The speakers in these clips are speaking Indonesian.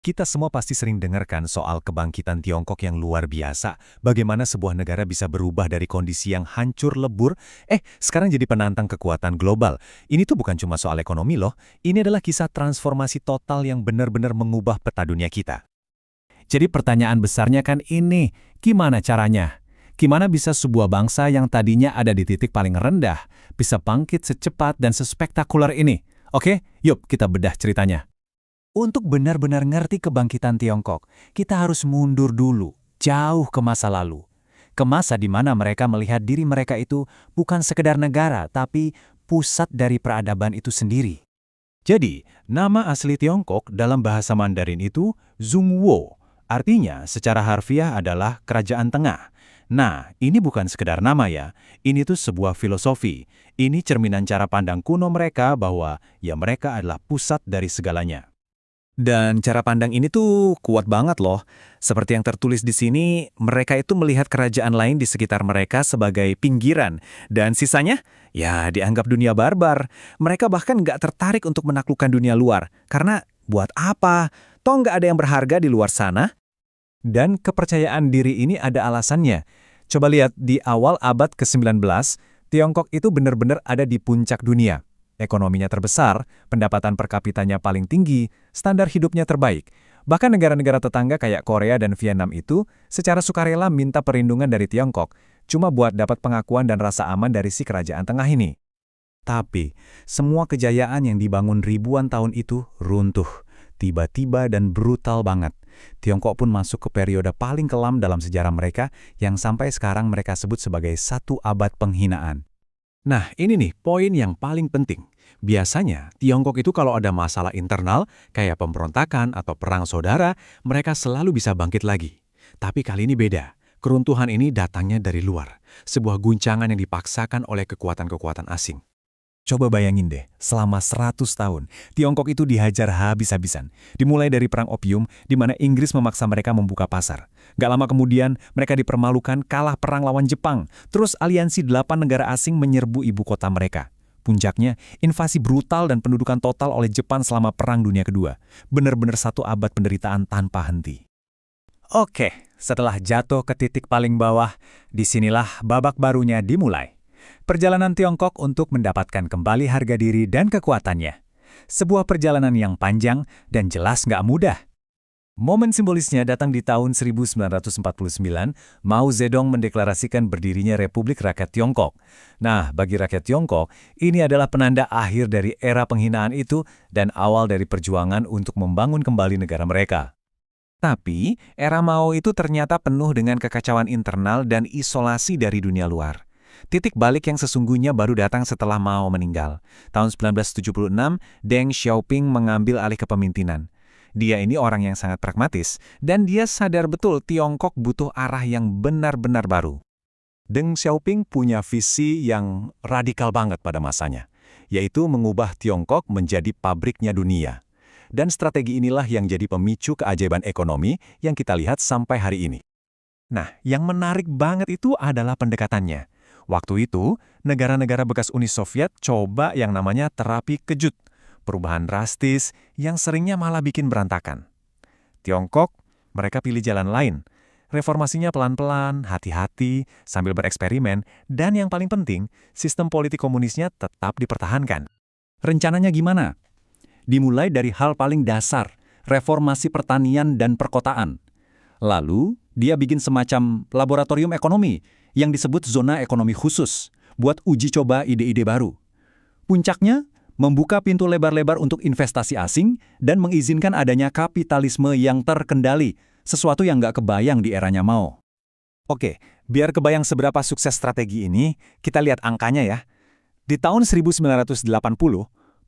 Kita semua pasti sering dengarkan soal kebangkitan Tiongkok yang luar biasa. Bagaimana sebuah negara bisa berubah dari kondisi yang hancur lebur, sekarang jadi penantang kekuatan global. Ini tuh bukan cuma soal ekonomi loh, ini adalah kisah transformasi total yang benar-benar mengubah peta dunia kita. Jadi pertanyaan besarnya kan ini, gimana caranya? Gimana bisa sebuah bangsa yang tadinya ada di titik paling rendah, bisa bangkit secepat dan sespektakuler ini? Oke, yuk kita bedah ceritanya. Untuk benar-benar ngerti kebangkitan Tiongkok, kita harus mundur dulu, jauh ke masa lalu. Ke masa di mana mereka melihat diri mereka itu bukan sekedar negara, tapi pusat dari peradaban itu sendiri. Jadi, nama asli Tiongkok dalam bahasa Mandarin itu Zhongguo. Artinya, secara harfiah adalah kerajaan tengah. Nah, ini bukan sekedar nama ya, ini tuh sebuah filosofi. Ini cerminan cara pandang kuno mereka bahwa ya mereka adalah pusat dari segalanya. Dan cara pandang ini tuh kuat banget loh. Seperti yang tertulis di sini, mereka itu melihat kerajaan lain di sekitar mereka sebagai pinggiran. Dan sisanya, ya dianggap dunia barbar. Mereka bahkan nggak tertarik untuk menaklukkan dunia luar. Karena buat apa? Toh nggak ada yang berharga di luar sana? Dan kepercayaan diri ini ada alasannya. Coba lihat di awal abad ke-19, Tiongkok itu benar-benar ada di puncak dunia. Ekonominya terbesar, pendapatan per kapitanya paling tinggi, standar hidupnya terbaik. Bahkan negara-negara tetangga kayak Korea dan Vietnam itu secara sukarela minta perlindungan dari Tiongkok, cuma buat dapat pengakuan dan rasa aman dari si kerajaan tengah ini. Tapi, semua kejayaan yang dibangun ribuan tahun itu runtuh, tiba-tiba dan brutal banget. Tiongkok pun masuk ke periode paling kelam dalam sejarah mereka yang sampai sekarang mereka sebut sebagai satu abad penghinaan. Nah, ini nih poin yang paling penting. Biasanya, Tiongkok itu kalau ada masalah internal, kayak pemberontakan atau perang saudara, mereka selalu bisa bangkit lagi. Tapi kali ini beda. Keruntuhan ini datangnya dari luar. Sebuah guncangan yang dipaksakan oleh kekuatan-kekuatan asing. Coba bayangin deh, selama 100 tahun, Tiongkok itu dihajar habis-habisan. Dimulai dari Perang Opium, di mana Inggris memaksa mereka membuka pasar. Gak lama kemudian, mereka dipermalukan kalah perang lawan Jepang. Terus aliansi 8 negara asing menyerbu ibu kota mereka. Puncaknya, invasi brutal dan pendudukan total oleh Jepang selama Perang Dunia Kedua. Benar-benar satu abad penderitaan tanpa henti. Oke, setelah jatuh ke titik paling bawah, disinilah babak barunya dimulai. Perjalanan Tiongkok untuk mendapatkan kembali harga diri dan kekuatannya. Sebuah perjalanan yang panjang dan jelas nggak mudah. Momen simbolisnya datang di tahun 1949, Mao Zedong mendeklarasikan berdirinya Republik Rakyat Tiongkok. Nah, bagi rakyat Tiongkok, ini adalah penanda akhir dari era penghinaan itu dan awal dari perjuangan untuk membangun kembali negara mereka. Tapi, era Mao itu ternyata penuh dengan kekacauan internal dan isolasi dari dunia luar. Titik balik yang sesungguhnya baru datang setelah Mao meninggal. Tahun 1976, Deng Xiaoping mengambil alih kepemimpinan. Dia ini orang yang sangat pragmatis, dan dia sadar betul Tiongkok butuh arah yang benar-benar baru. Deng Xiaoping punya visi yang radikal banget pada masanya, yaitu mengubah Tiongkok menjadi pabriknya dunia. Dan strategi inilah yang jadi pemicu keajaiban ekonomi yang kita lihat sampai hari ini. Nah, yang menarik banget itu adalah pendekatannya. Waktu itu, negara-negara bekas Uni Soviet coba yang namanya terapi kejut, perubahan drastis yang seringnya malah bikin berantakan. Tiongkok, mereka pilih jalan lain. Reformasinya pelan-pelan, hati-hati, sambil bereksperimen, dan yang paling penting, sistem politik komunisnya tetap dipertahankan. Rencananya gimana? Dimulai dari hal paling dasar, reformasi pertanian dan perkotaan. Lalu, dia bikin semacam laboratorium ekonomi yang disebut zona ekonomi khusus, buat uji coba ide-ide baru. Puncaknya, membuka pintu lebar-lebar untuk investasi asing dan mengizinkan adanya kapitalisme yang terkendali, sesuatu yang nggak kebayang di eranya Mao. Oke, biar kebayang seberapa sukses strategi ini, kita lihat angkanya ya. Di tahun 1980,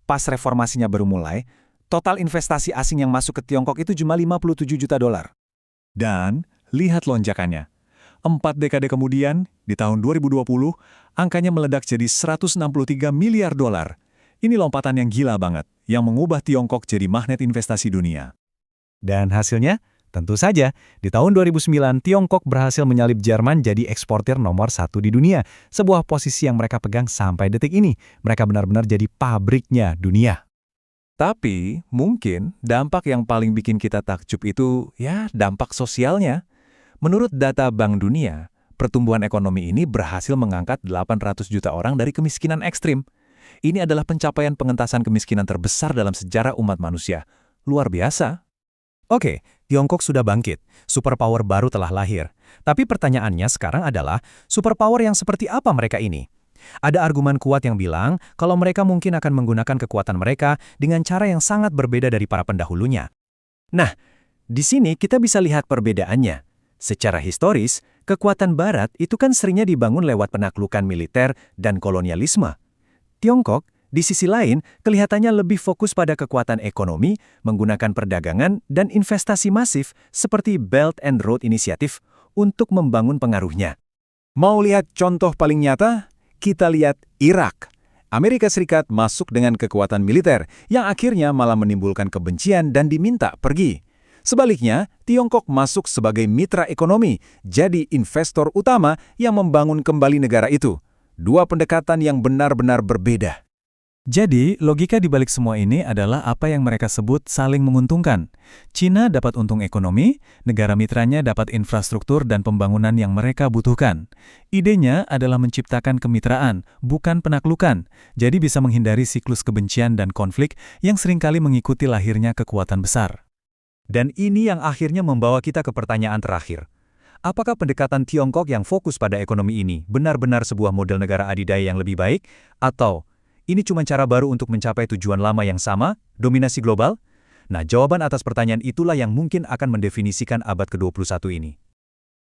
pas reformasinya baru mulai, total investasi asing yang masuk ke Tiongkok itu cuma 57 juta dolar. Dan lihat lonjakannya. 4 dekade kemudian, di tahun 2020, angkanya meledak jadi 163 miliar dolar. Ini lompatan yang gila banget, yang mengubah Tiongkok jadi magnet investasi dunia. Dan hasilnya, tentu saja, di tahun 2009, Tiongkok berhasil menyalip Jerman jadi eksportir nomor 1 di dunia. Sebuah posisi yang mereka pegang sampai detik ini. Mereka benar-benar jadi pabriknya dunia. Tapi mungkin dampak yang paling bikin kita takjub itu ya dampak sosialnya. Menurut data Bank Dunia, pertumbuhan ekonomi ini berhasil mengangkat 800 juta orang dari kemiskinan ekstrim. Ini adalah pencapaian pengentasan kemiskinan terbesar dalam sejarah umat manusia. Luar biasa. Oke, Tiongkok sudah bangkit, superpower baru telah lahir. Tapi pertanyaannya sekarang adalah, superpower yang seperti apa mereka ini? Ada argumen kuat yang bilang kalau mereka mungkin akan menggunakan kekuatan mereka dengan cara yang sangat berbeda dari para pendahulunya. Nah, di sini kita bisa lihat perbedaannya. Secara historis, kekuatan Barat itu kan seringnya dibangun lewat penaklukan militer dan kolonialisme. Tiongkok, di sisi lain, kelihatannya lebih fokus pada kekuatan ekonomi, menggunakan perdagangan dan investasi masif seperti Belt and Road Initiative untuk membangun pengaruhnya. Mau lihat contoh paling nyata? Kita lihat Irak. Amerika Serikat masuk dengan kekuatan militer yang akhirnya malah menimbulkan kebencian dan diminta pergi. Sebaliknya, Tiongkok masuk sebagai mitra ekonomi, jadi investor utama yang membangun kembali negara itu. Dua pendekatan yang benar-benar berbeda. Jadi, logika di balik semua ini adalah apa yang mereka sebut saling menguntungkan. Cina dapat untung ekonomi, negara mitranya dapat infrastruktur dan pembangunan yang mereka butuhkan. Idenya adalah menciptakan kemitraan, bukan penaklukan, jadi bisa menghindari siklus kebencian dan konflik yang seringkali mengikuti lahirnya kekuatan besar. Dan ini yang akhirnya membawa kita ke pertanyaan terakhir. Apakah pendekatan Tiongkok yang fokus pada ekonomi ini benar-benar sebuah model negara adidaya yang lebih baik? Atau ini cuma cara baru untuk mencapai tujuan lama yang sama, dominasi global? Nah, jawaban atas pertanyaan itulah yang mungkin akan mendefinisikan abad ke-21 ini.